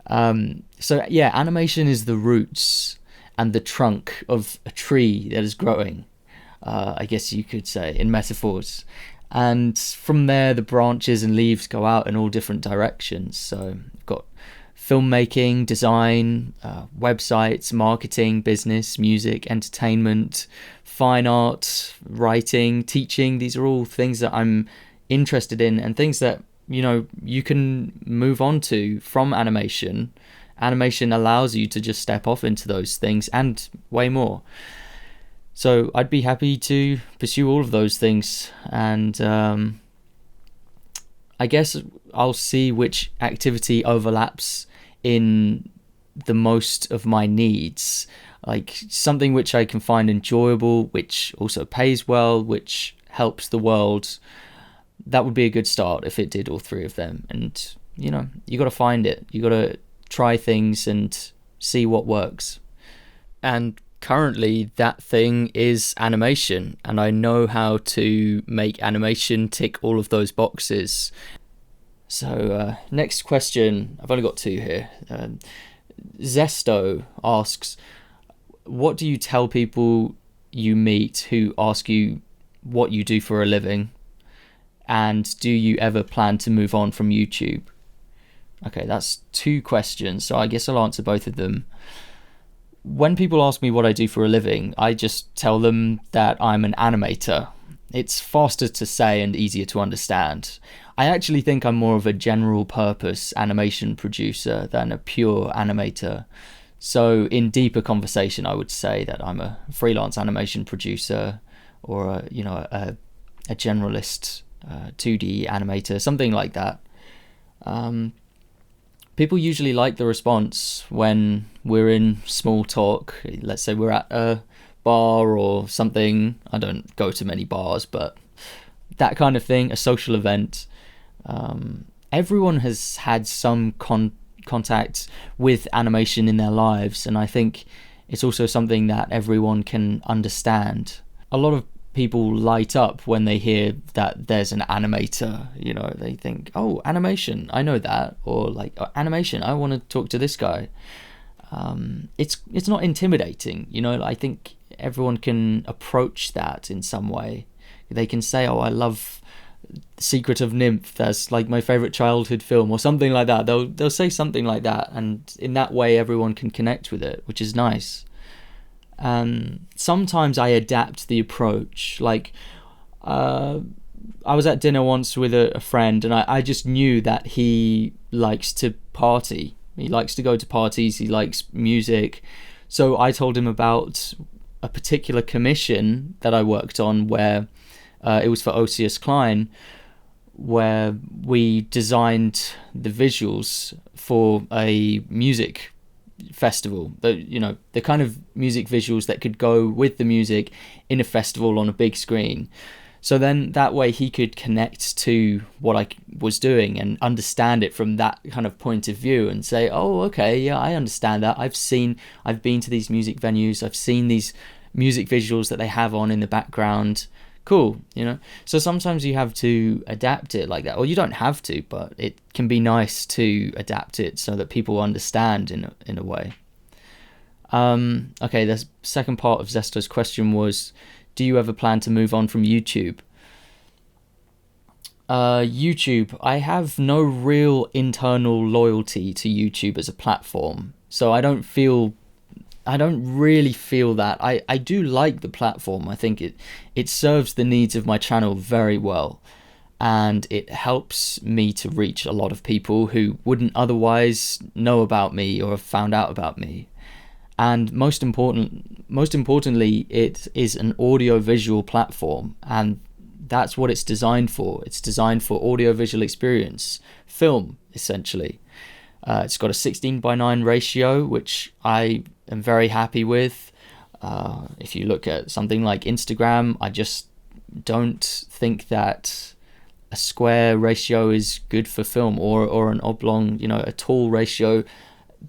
Animation is the roots and the trunk of a tree that is growing, I guess you could say, in metaphors. And from there, the branches and leaves go out in all different directions. So you've got filmmaking, design, websites, marketing, business, music, entertainment, fine art, writing, teaching. These are all things that I'm interested in, and things that you can move on to from animation. Animation allows you to just step off into those things and way more. So I'd be happy to pursue all of those things, and I guess I'll see which activity overlaps in the most of my needs, like something which I can find enjoyable, which also pays well, which helps the world. That would be a good start if it did all three of them. And you got to find it. You got to try things and see what works. And currently that thing is animation, and I know how to make animation tick all of those boxes. So next question, I've only got two here. Zesto asks, what do you tell people you meet who ask you what you do for a living? And do you ever plan to move on from YouTube? Okay, that's two questions, so I guess I'll answer both of them. When people ask me what I do for a living, I just tell them that I'm an animator. It's faster to say and easier to understand. I actually think I'm more of a general purpose animation producer than a pure animator. So in deeper conversation, I would say that I'm a freelance animation producer, or a generalist 2D animator, something like that. People usually like the response when we're in small talk. Let's say we're at a bar or something. I don't go to many bars, but that kind of thing, a social event. Everyone has had some contact with animation in their lives, and I think it's also something that everyone can understand. A lot of people light up when they hear that there's an animator. They think, oh, animation, I know that, or like, oh, animation, I want to talk to this guy. It's not intimidating. I think everyone can approach that in some way. They can say, oh, I love Secret of Nymph, that's like my favorite childhood film, or something like that. They'll say something like that, and in that way everyone can connect with it, which is nice. Sometimes I adapt the approach. Like, I was at dinner once with a friend, and I just knew that he likes to party. He likes to go to parties. He likes music. So I told him about a particular commission that I worked on, where it was for Osius Klein, where we designed the visuals for a music festival, the kind of music visuals that could go with the music in a festival on a big screen. So then that way he could connect to what I was doing and understand it from that kind of point of view, and say, oh, okay, yeah, I understand that. I've been to these music venues, I've seen these music visuals that they have on in the background. Cool. So sometimes you have to adapt it like that, or you don't have to, but it can be nice to adapt it so that people understand in a way. Okay, the second part of Zesto's question was, do you ever plan to move on from YouTube? YouTube, I have no real internal loyalty to YouTube as a platform, so I don't really feel that. I do like the platform. I think it serves the needs of my channel very well, and it helps me to reach a lot of people who wouldn't otherwise know about me or have found out about me. And most importantly, it is an audio-visual platform, and that's what it's designed for. It's designed for audio-visual experience, film, essentially. It's got a 16:9 ratio, which I am very happy with. If you look at something like Instagram, I just don't think that a square ratio is good for film, or an oblong, a tall ratio,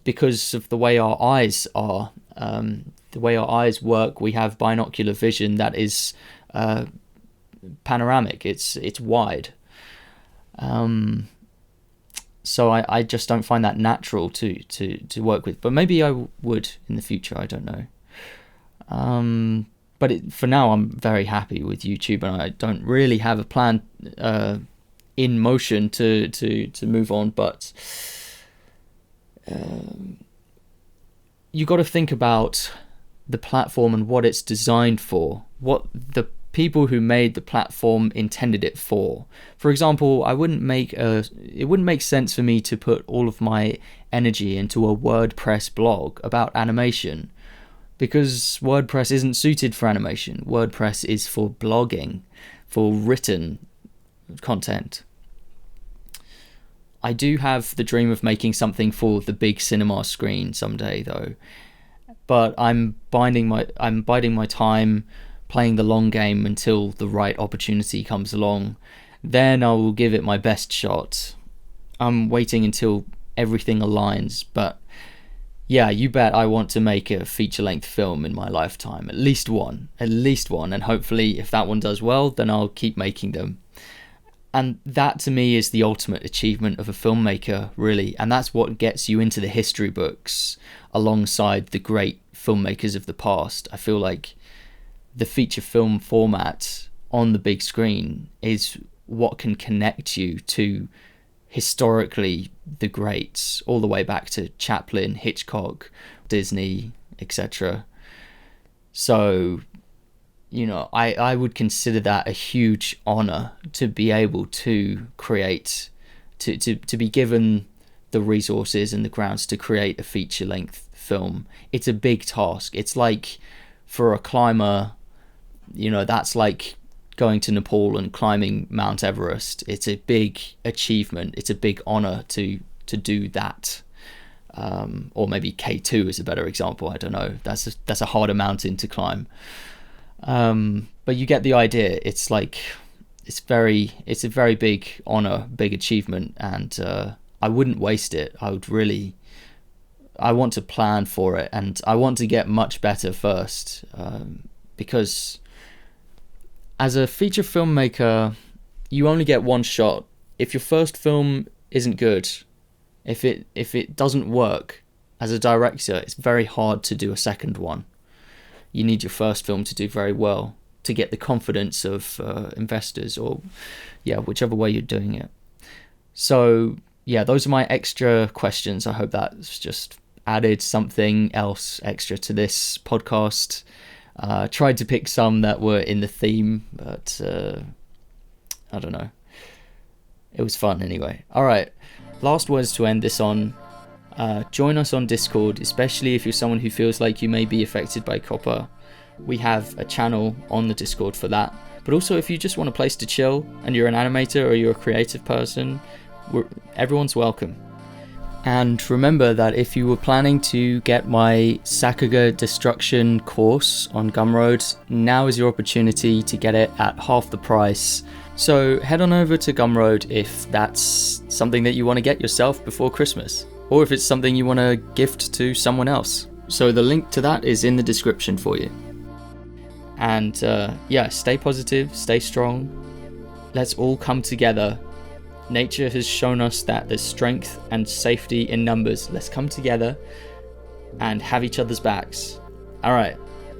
because of the way our eyes are. The way our eyes work, we have binocular vision that is panoramic. It's wide. So I just don't find that natural to work with. But maybe I would in the future, I don't know. But for now, I'm very happy with YouTube, and I don't really have a plan in motion to move on. But you got to think about the platform and what it's designed for, what the people who made the platform intended it for. For example, it wouldn't make sense for me to put all of my energy into a WordPress blog about animation, because WordPress isn't suited for animation. WordPress is for blogging, for written content. I do have the dream of making something for the big cinema screen someday, though. But I'm biding my time, playing the long game until the right opportunity comes along. Then I will give it my best shot. I'm waiting until everything aligns, but yeah, you bet I want to make a feature-length film in my lifetime. At least one, and hopefully if that one does well, then I'll keep making them. And that to me is the ultimate achievement of a filmmaker, really, and that's what gets you into the history books alongside the great filmmakers of the past. I feel like the feature film format on the big screen is what can connect you to historically the greats, all the way back to Chaplin, Hitchcock, Disney, etc. So, I would consider that a huge honor to be able to create, to be given the resources and the grounds to create a feature-length film. It's a big task. It's like, for a climber, you know, that's like going to Nepal and climbing Mount Everest. It's a big achievement. It's a big honor to do that. Or maybe K2 is a better example. I don't know. That's a harder mountain to climb. But you get the idea. It's like, it's a very big honor, big achievement, and I wouldn't waste it. I want to plan for it, and I want to get much better first, because as a feature filmmaker, you only get one shot. If your first film isn't good, if it doesn't work, as a director, it's very hard to do a second one. You need your first film to do very well to get the confidence of investors, or whichever way you're doing it. So those are my extra questions. I hope that's just added something else extra to this podcast. Tried to pick some that were in the theme, but I don't know. It was fun anyway. All right, last words to end this on. Join us on Discord, especially if you're someone who feels like you may be affected by COPPA. We have a channel on the Discord for that. But also, if you just want a place to chill and you're an animator or you're a creative person, everyone's welcome. And remember that if you were planning to get my Sakuga Destruction course on Gumroad, now is your opportunity to get it at half the price. So head on over to Gumroad if that's something that you want to get yourself before Christmas, or if it's something you want to gift to someone else. So the link to that is in the description for you. And stay positive, stay strong. Let's all come together. Nature has shown us that there's strength and safety in numbers. Let's come together and have each other's backs. All right,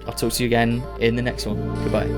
I'll talk to you again in the next one. Goodbye.